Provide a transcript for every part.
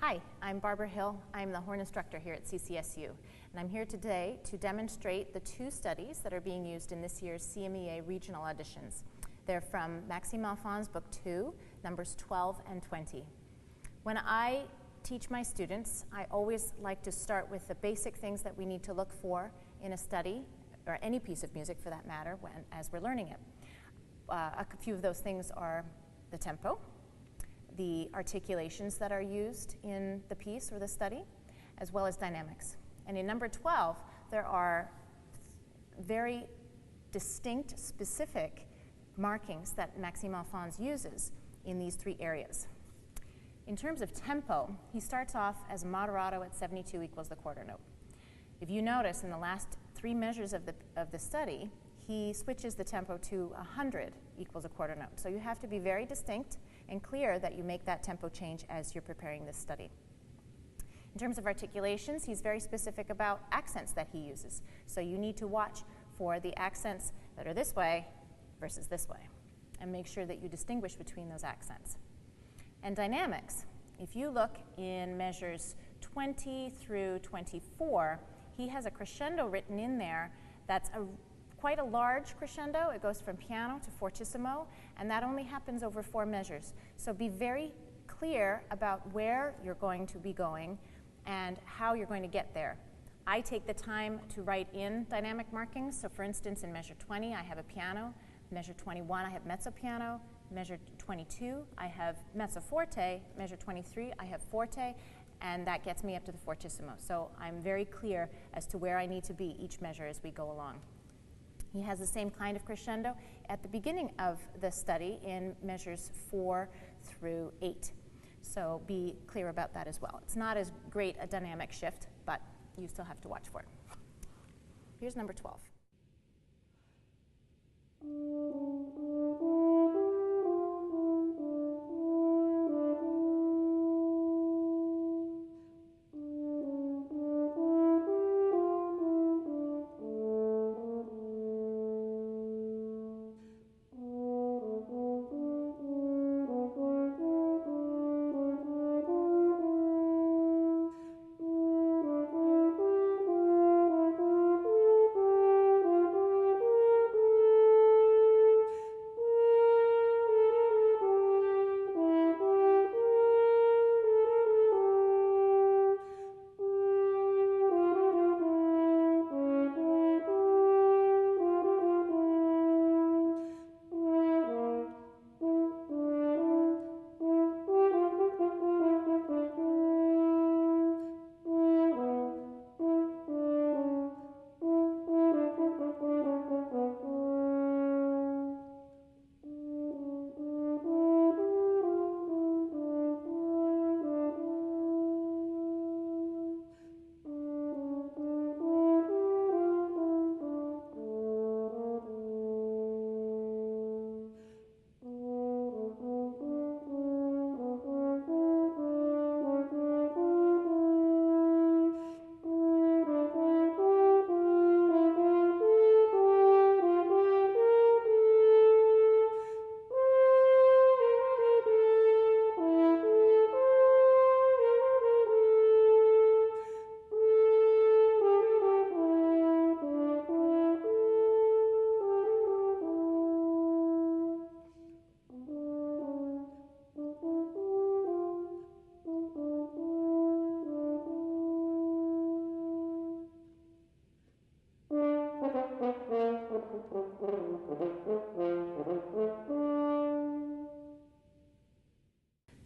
Hi, I'm Barbara Hill. I'm the horn instructor here at CCSU, and I'm here today to demonstrate the two studies that are being used in this year's CMEA regional auditions. They're from Maxime Alphon's book 2, numbers 12 and 20. When I teach my students, I always like to start with the basic things that we need to look for in a study, or any piece of music for that matter, as we're learning it. A few of those things are the tempo, the articulations that are used in the piece or the study, as well as dynamics. And in number 12, there are very distinct, specific markings that Maxime Alphon's uses in these three areas. In terms of tempo, he starts off as a moderato at 72 equals the quarter note. If you notice, in the last three measures of the study, he switches the tempo to 100 equals a quarter note. So you have to be very distinct and clear that you make that tempo change as you're preparing this study. In terms of articulations, he's very specific about accents that he uses. So you need to watch for the accents that are this way versus this way, and make sure that you distinguish between those accents. And dynamics, if you look in measures 20 through 24, he has a crescendo written in there that's quite a large crescendo. It goes from piano to fortissimo, and that only happens over 4 measures. So be very clear about where you're going to be going and how you're going to get there. I take the time to write in dynamic markings. So for instance, in measure 20, I have a piano. Measure 21, I have mezzo piano. Measure 22, I have mezzo forte. Measure 23, I have forte, and that gets me up to the fortissimo. So I'm very clear as to where I need to be each measure as we go along. He has the same kind of crescendo at the beginning of the study in measures 4 through 8. So be clear about that as well. It's not as great a dynamic shift, but you still have to watch for it. Here's number 12.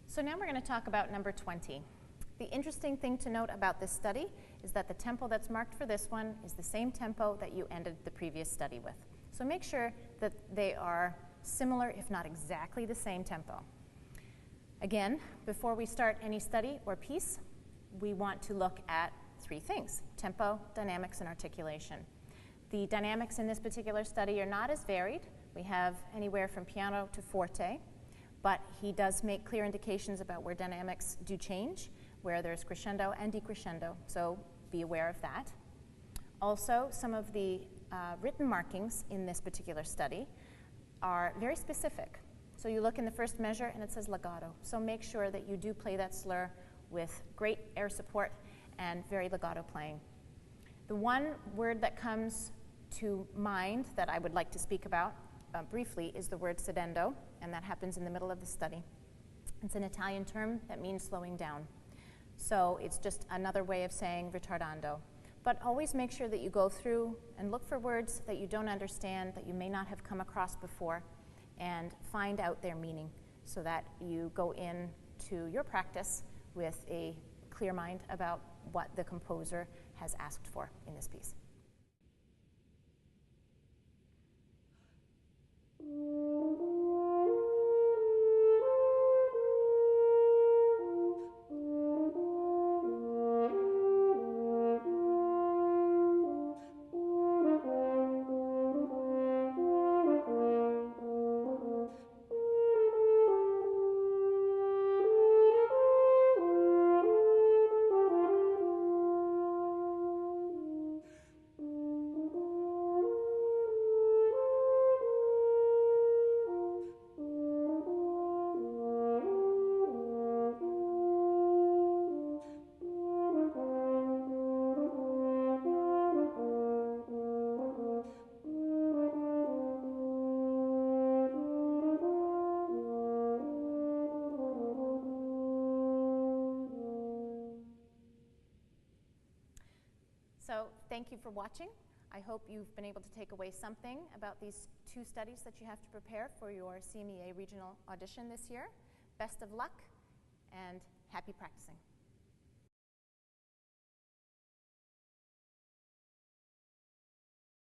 So now we're going to talk about number 20. The interesting thing to note about this study is that the tempo that's marked for this one is the same tempo that you ended the previous study with. So make sure that they are similar, if not exactly the same tempo. Again, before we start any study or piece, we want to look at 3 things: tempo, dynamics, and articulation. The dynamics in this particular study are not as varied. We have anywhere from piano to forte, but he does make clear indications about where dynamics do change, where there's crescendo and decrescendo, so be aware of that. Also, some of the written markings in this particular study are very specific. So you look in the first measure and it says legato, so make sure that you do play that slur with great air support and very legato playing. The one word that comes to mind that I would like to speak about briefly is the word cedendo, and that happens in the middle of the study. It's an Italian term that means slowing down. So it's just another way of saying ritardando. But always make sure that you go through and look for words that you don't understand, that you may not have come across before, and find out their meaning so that you go into your practice with a clear mind about what the composer has asked for in this piece. So thank you for watching. I hope you've been able to take away something about these two studies that you have to prepare for your CMEA regional audition this year. Best of luck and happy practicing.